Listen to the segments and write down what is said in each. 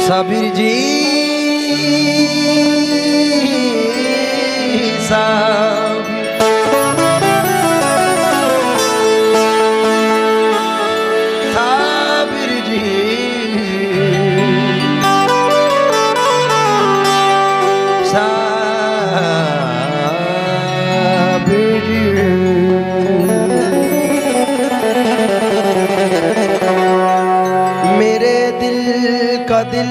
साबिर जी साबिर जी साबिर जी मेरे दिल का दिल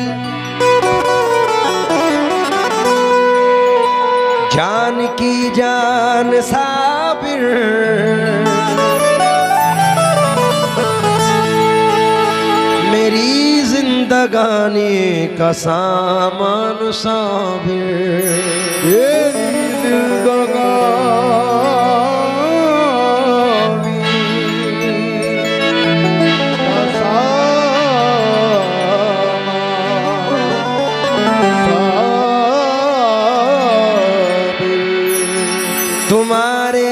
जान की जान साबिर मेरी जिंदगानी का सामान साबिर मेरी जिंदगानी का साबिर तुम्हारे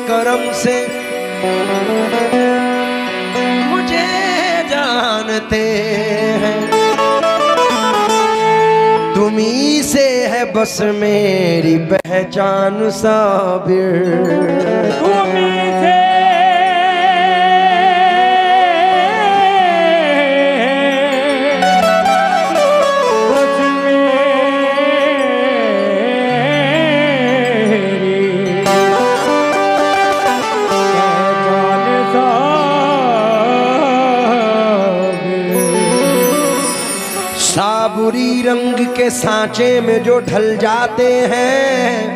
करम से मुझे जानते हैं तुम्ही से है बस मेरी पहचान साबिर तुम्ही से साबुरी रंग के सांचे में जो ढल जाते हैं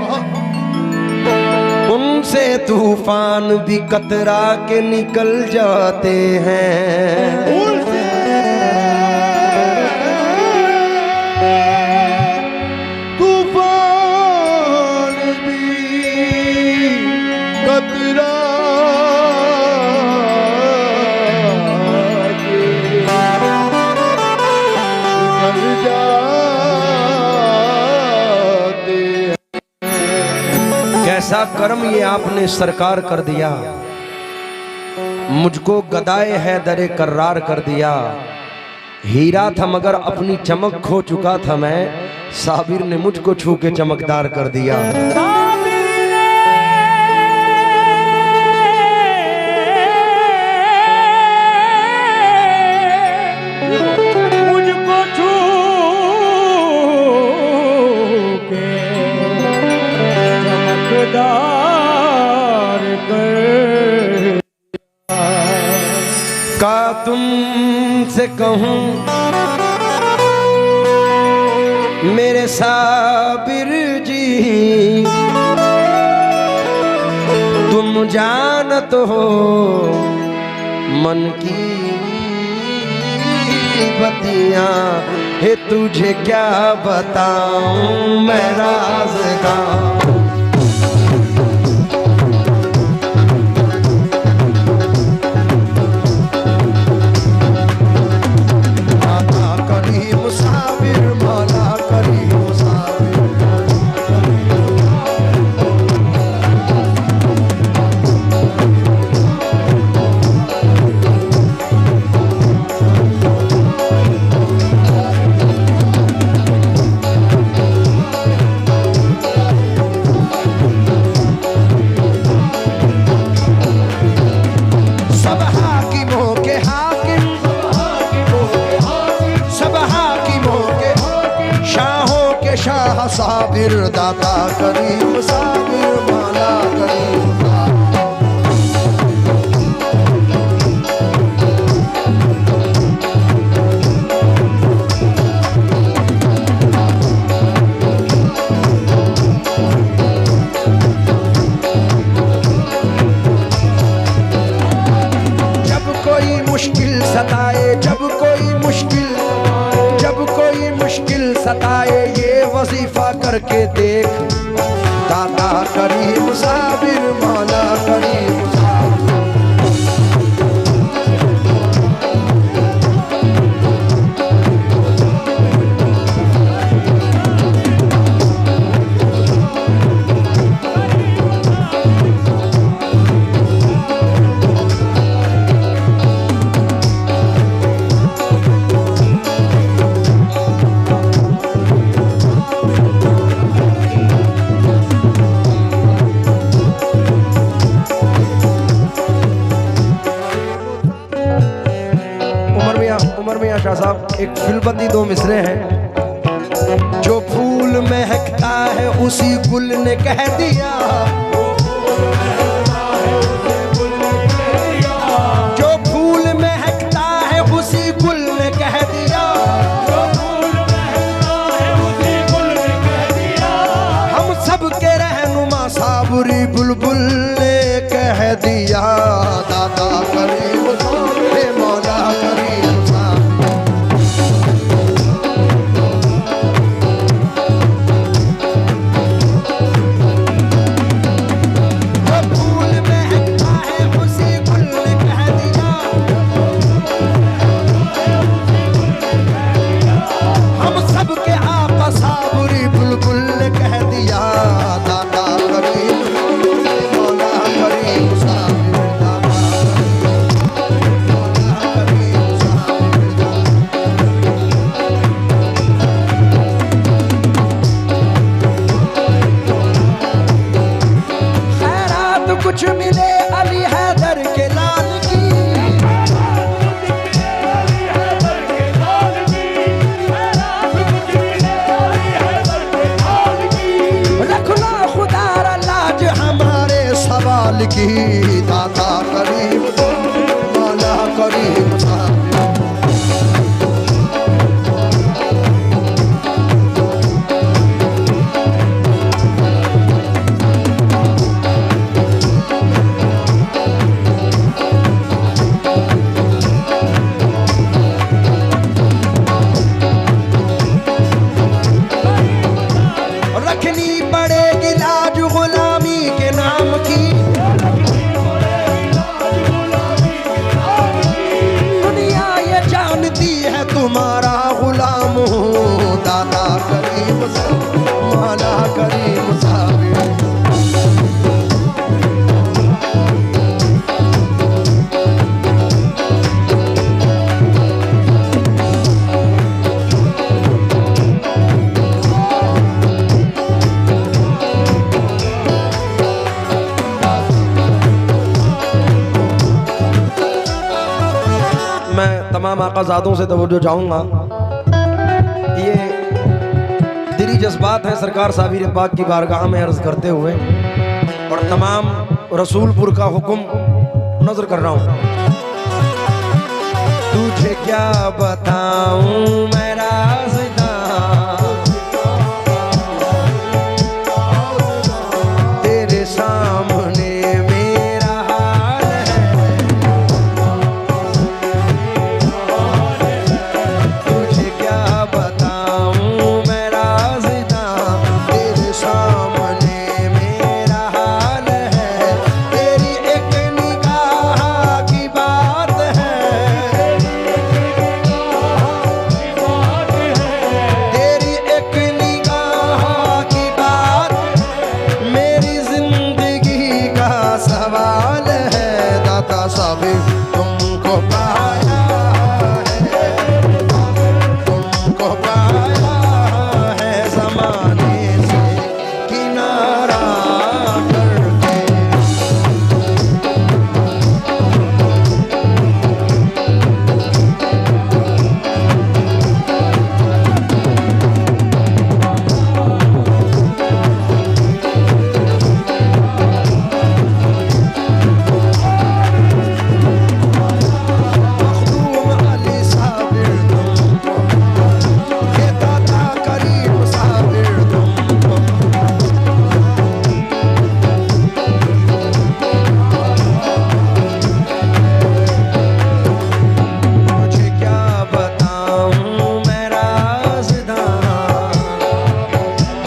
उनसे तूफान भी कतरा के निकल जाते हैं तूफान भी कतरा कैसा कर्म ये आपने सरकार कर दिया मुझको गदाए है दरे कर्रार कर दिया हीरा था मगर अपनी चमक खो चुका था मैं साबिर ने मुझको छू के चमकदार कर दिया का तुमसे कहूं मेरे साबिर जी तुम जानत हो मन की बतियां है तुझे क्या बताऊं मैं राज़ का साबिर दाता करीम साबिर माला करीम जब कोई मुश्किल सताए सताए ये वजीफा करके देख दाता करीम साबिर मौला करीम एक फिल्मबंदी दो मिसरे हैं। जो फूल महकता है उसी गुल ने कह दिया, जो फूल महकता है उसी गुल ने कह दिया, हम सबके रहनुमा साबरी बुलबुल ने कह दिया। दादा करीम हे मौला करीम कुछ मिले अली हैदर के लाल की, रखना खुदा लाज हमारे सवाल की। दादा करीम मौला करीम तुम्हारा गुलाम हूँ। दादा करीम मौला करीम साबिर, मैं तमाम आकाज़ादों से तवज्जो चाहूँगा। ये दिली जज्बात हैं सरकार साबिर पाक की बारगाह में अर्ज़ करते हुए, और तमाम रसूलपुर का हुक्म नज़र कर रहा हूँ। तुझे क्या बताऊँ मैं राज़दां, तेरे सामने मेरा हाल है। तुझे क्या बताऊँ मैं राज़दां, तेरे सामने मेरा हाल है। तेरी एक निगाह की बात है, तेरी एक निगाह की बात मेरी जिंदगी का सवाल है। दाता साबिर तुमको पाया है, तुमको पाया है ज़माने से किनारा करके। मखदूम अली साबिर तुमको, हे दाता करीम साबिर तुमको, मुझे क्या बताऊँ मैं राज़दां,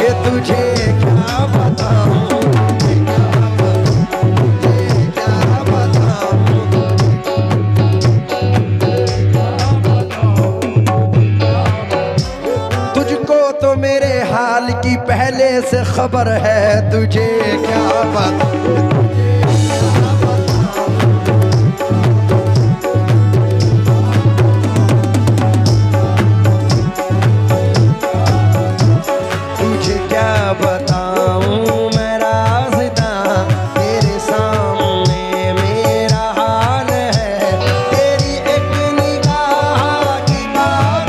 ये तुझे क्या बताऊँ, तुझे क्या बताऊँ। तुझको तो मेरे हाल की पहले से खबर है, तुझे क्या बताऊँ। तुझे क्या बताऊँ मैं राज़दां, तेरे सामने मेरा हाल है। तेरी एक निगाह की बात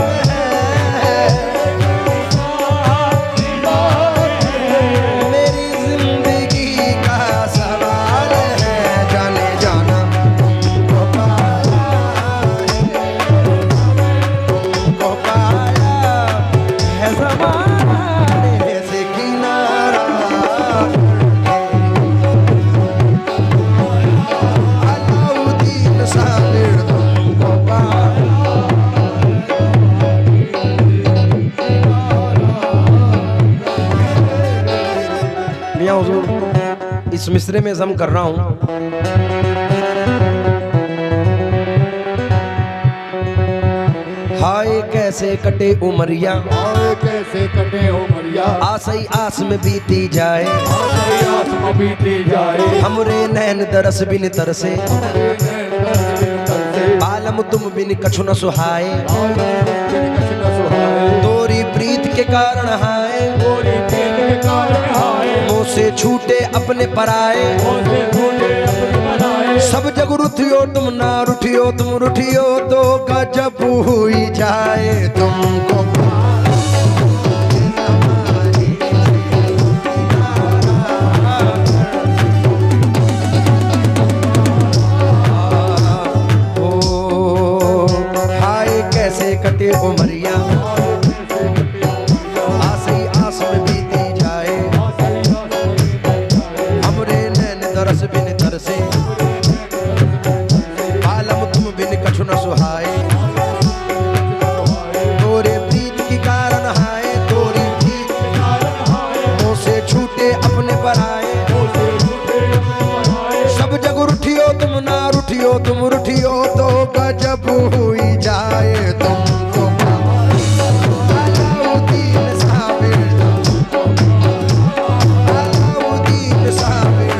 इस मिसरे में जम कर रहा हूं। हाय कैसे कटे उमरिया, हाय कैसे कटे उमरिया, आसई आस में बीती जाए, आसई आस में बीती जाए, हमरे नैन दरस बिन तरसे, आलम तुम बिन कछु न सुहाए, तोरी प्रीत के कारण हाय, मुँह से छूटे अपने पराए, सब जग रुठियो तुम ना रुठियो, तुम रुठियो तो गजब हुई जाए तुमको। ओ हाय कैसे कटे उमरिया, आसई आस में बीती जाए, हमरे नैन दरस बिन तरसे, आलम तुम बिन कछु न सुहाए, तोरे प्रीत की कारण हाय, तोरी प्रीत मुँह से छूटे अपने पराए, सब जग रुठियो तुम ना रुठियो, तुम रुठियो तो गजब हुई जाए तुमको। अलाउद्दीन साबिर, अलाउद्दीन साबिर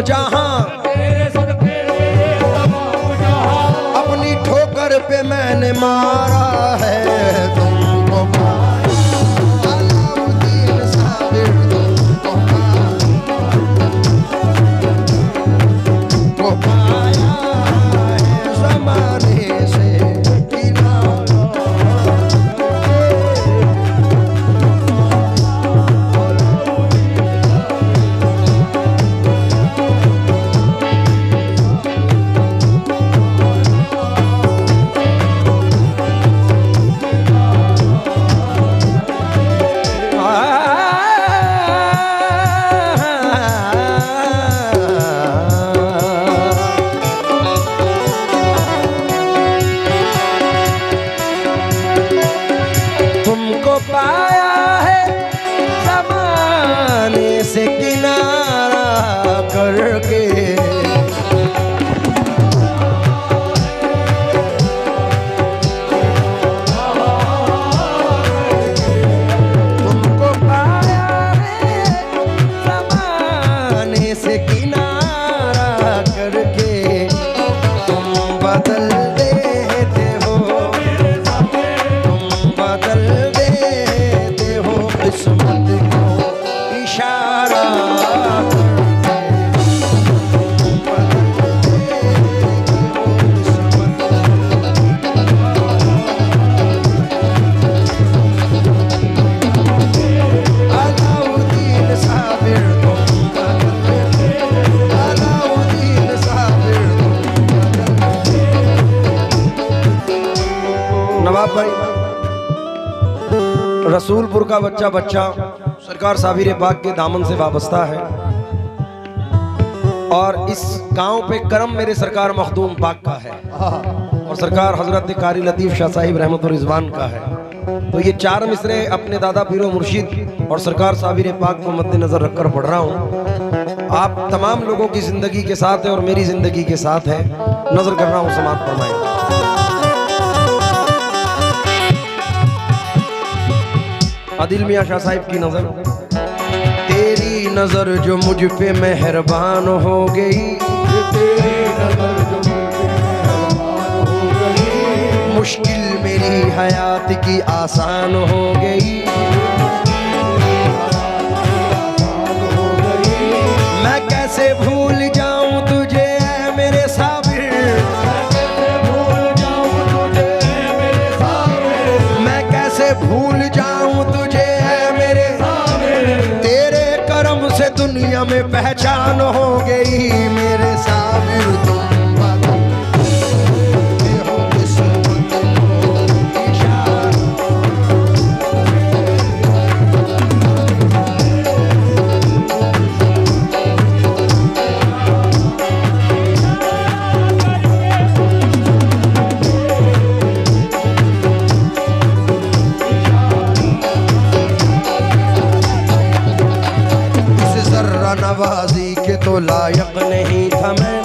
जहां, अपनी ठोकर पे मैंने मारा है तुमको, अलाउद्दीन साबिर तुमको पाया है ज़माने से पाया है ज़माने से किनारा करके, तुमको पाया है ज़माने से किनारा करके, तुम बदल देते हो, तुम बदल किस्मत को इशारा अलाउद्दीन साबिर, अलाउद्दीन साबिर। नवाब भाई, रसूलपुर का बच्चा बच्चा सरकार साबिर पाक के दामन से वाबस्ता है, और इस गांव पे करम मेरे सरकार मखदूम पाक का है। और सरकार हजरत कारी लतीफ़ शाह साहिब रहमत और रिजवान का है। तो ये 4 मिसरे अपने दादा पीरो मुर्शिद और सरकार साबिर पाक को मद्देनजर रखकर पढ़ रहा हूँ। आप तमाम लोगों की जिंदगी के साथ है और मेरी जिंदगी के साथ है। नजर कर रहा हूँ, समात फरमाएं। आदिल मियां शाह साहिब की नजर। तेरी नजर जो मुझ पे मेहरबान हो गई, तेरी नजर जो मुझे मेहरबान हो गई, मुश्किल मेरी हयात की आसान हो गई। मैं कैसे भूल जाऊं तुझे ऐ मेरे साबिर, भूल जाऊं तुझे मेरे साबिर, मैं कैसे भूल जाऊं तुझे ऐ मेरे साबिर। तेरे करम से दुनिया में पहचान हो गई मेरे साबिर। तुम नवाजी के तो लायक नहीं था मैं,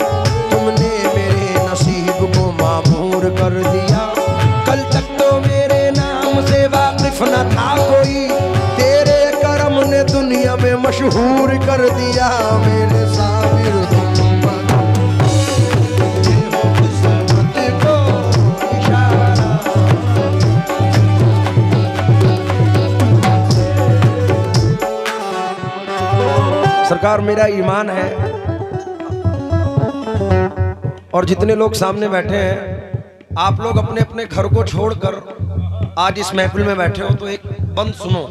तुमने मेरे नसीब को मामूर कर दिया। कल तक तो मेरे नाम से वाकिफ न था कोई, तेरे करम ने दुनिया में मशहूर कर दिया मेरे साबिर। सरकार मेरा ईमान है और जितने लोग सामने बैठे हैं, आप लोग अपने अपने घर को छोड़कर आज इस महफिल में बैठे हो तो एक बंद सुनो।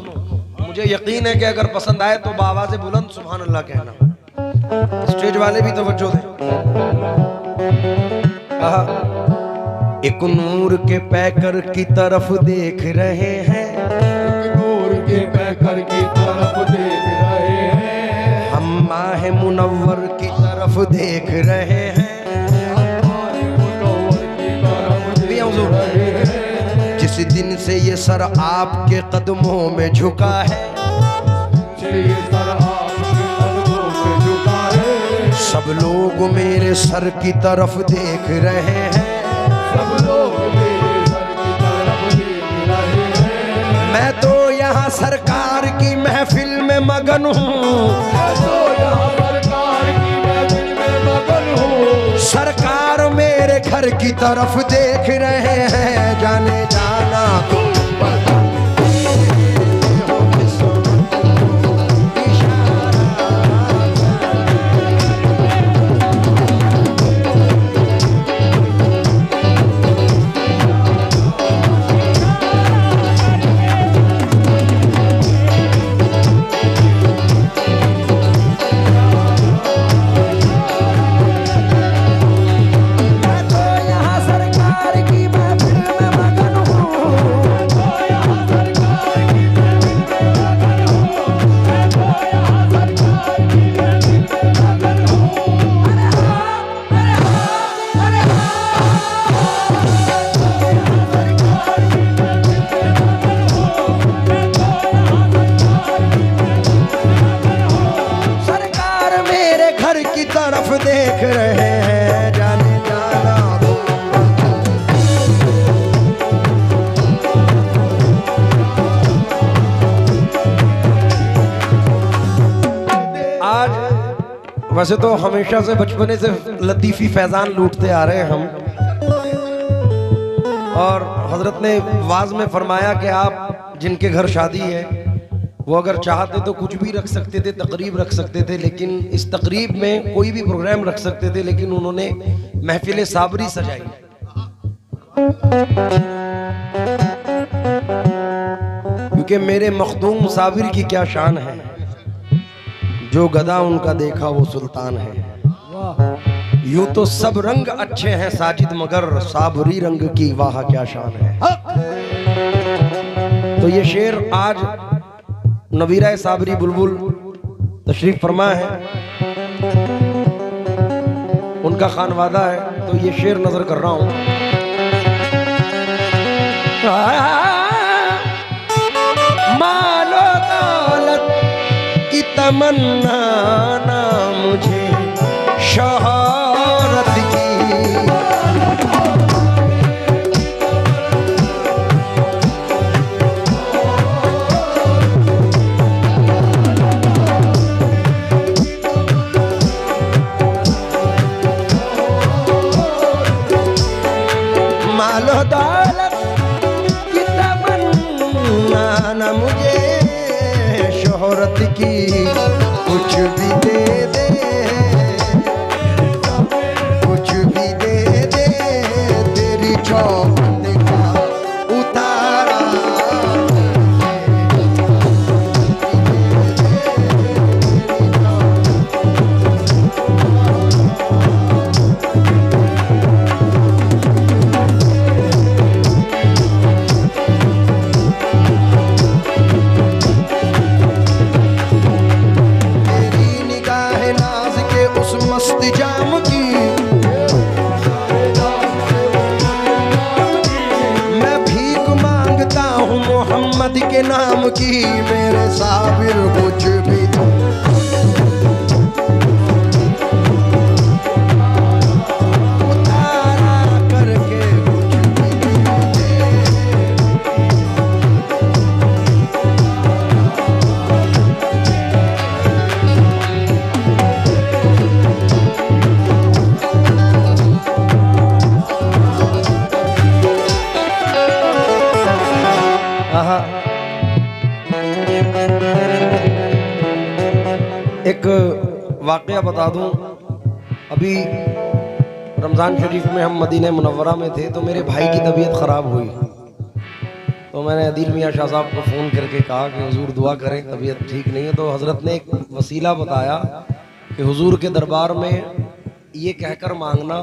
मुझे यकीन है कि अगर पसंद आए तो बावाज़े बुलंद सुभान अल्लाह कहना। स्टेज वाले भी तवज्जो दें। एक नूर के पैकर की तरफ देख रहे हैं, नूर के पैकर की तरफ देख रहे हैं, हम माह मुनव्वर की तरफ देख रहे हैं, मुनव्वर की तरफ देख रहे हैं। जिस दिन से ये सर आपके कदमों में झुका है, ये सर आपके कदमों में झुका है, सब लोग मेरे सर की तरफ देख रहे हैं, सब लोग मेरे सर की तरफ देख रहे हैं। मैं तो यहाँ सरकार की महफिल में मगन हूँ, सरकार की महफिल में मगन हूँ। सरकार मेरे घर की तरफ देख रहे हैं, जाने जाना तुम तरफ देख रहे हैं, जाने जाना आज वैसे तो हमेशा से बचपने से लतीफ़ी फैजान लूटते आ रहे हैं हम, और हजरत ने वाज में फरमाया कि आप जिनके घर शादी है वो अगर चाहते तो कुछ भी रख सकते थे, तकरीब रख सकते थे, लेकिन इस तकरीब में कोई भी प्रोग्राम रख सकते थे, लेकिन उन्होंने महफिल साबरी सजाई। क्योंकि मेरे मखदूम साबिर की क्या शान है, जो गदा उनका देखा वो सुल्तान है। यूं तो सब रंग अच्छे हैं साजिद, मगर साबरी रंग की वाह क्या शान है। तो ये शेर आज नवीरा साबरी बुलबुल तशरीफ फरमा है, उनका खानवादा है, तो ये शेर नजर कर रहा हूं। मालो दौलत की तमन्ना ना मुझे शोहरत की। मालो दौलत की तमन्ना ना मुझे शोहरत की। कुछ भी दे दे, कुछ भी दे दे, तेरी चौखट का उतारा। जाम की मैं भीख मांगता हूँ मोहम्मद के नाम की। मेरे साबिर कुछ भी उतारा करके कुछ भी दे। एक वाकया बता दूं, अभी रमज़ान शरीफ में हम मदीना मुनव्वरा में थे तो मेरे भाई की तबीयत ख़राब हुई। तो मैंने अदील मियाँ शाह साहब को फ़ोन करके कहा कि हुजूर दुआ करें, तबीयत ठीक नहीं है। तो हज़रत ने एक वसीला बताया कि हुजूर के दरबार में ये कहकर मांगना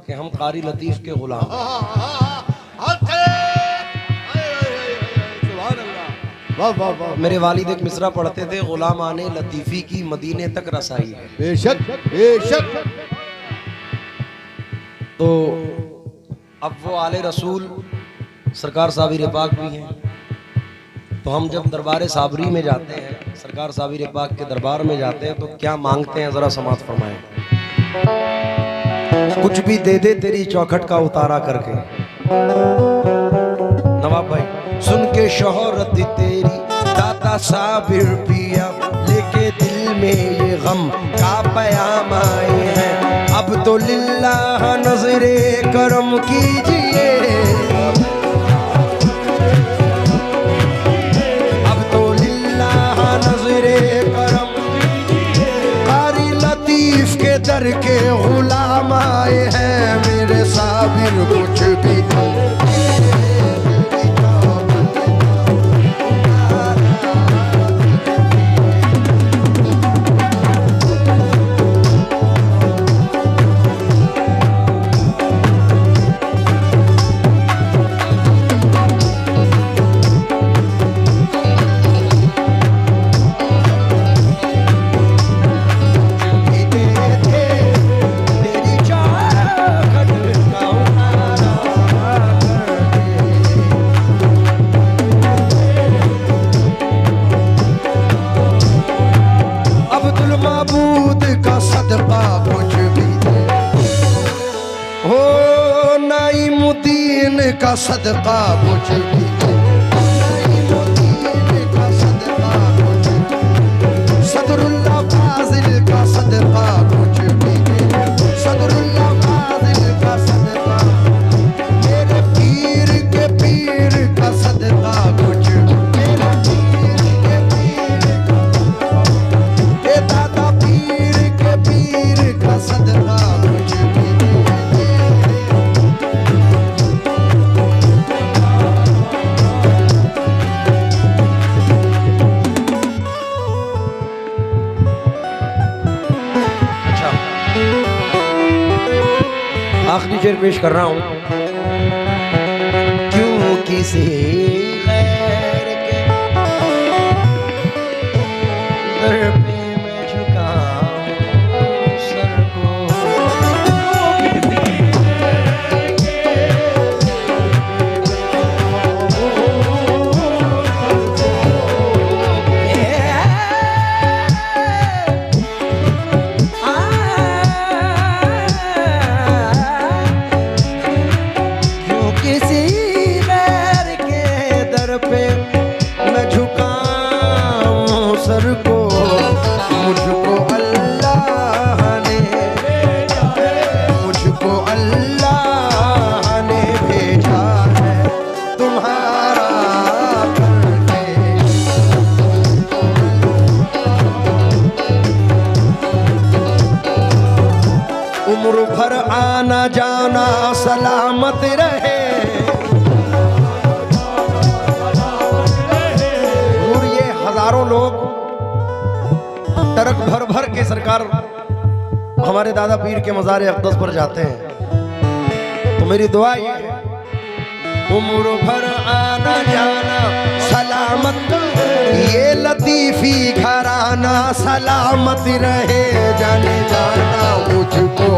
कि हम कारी लतीफ़ के ग़ुलाम हैं। वाह वाह वाह। मेरे वालिद एक मिसरा पढ़ते थे, गुलाम आने लतीफ़ी की मदीने तक रसाई है। बेशक बेशक। तो अब वो आले रसूल सरकार साबिर पाक भी हैं। तो हम जब दरबार साबरी में जाते हैं, सरकार साबिर पाक के दरबार में जाते हैं, तो क्या मांगते हैं जरा समात फरमाएं। कुछ भी दे दे तेरी चौखट का उतारा करके। नवाब भाई सुन के शोहरत तेरी दाता साबिर पिया, लेके दिल में ये गम का पयाम आए हैं। अब तो लिल्लाह नजरे करम कीजिए, अब तो लिल्लाह नजरे करम। कारी लतीफ के दर के गुलाम आए हैं, मेरे साबिर कुछ भी का सदका मुझे भी दे, का सदका मुझे, सदरुल्लाह फाजिल का सदका मुझे भी दे, सदरुल्लाह फाजिल का सदका, मेरे पीर के पीर का सदका मुझे, मेरे पीर के पीर का, ए दादा पीर के पीर का सदका मुझे भी दे। आखिरी शेर पेश कर रहा हूं। क्यों किसी गैर के दर पे मैं झुकाऊं सर को, ट्रक भर भर के सरकार हमारे दादा पीर के मज़ार अक़दस पर जाते हैं। तो मेरी दुआ ये है, उम्र भर आना जाना सलामत, ये लतीफ़ी घराना सलामत रहे, जाने जाना मुझको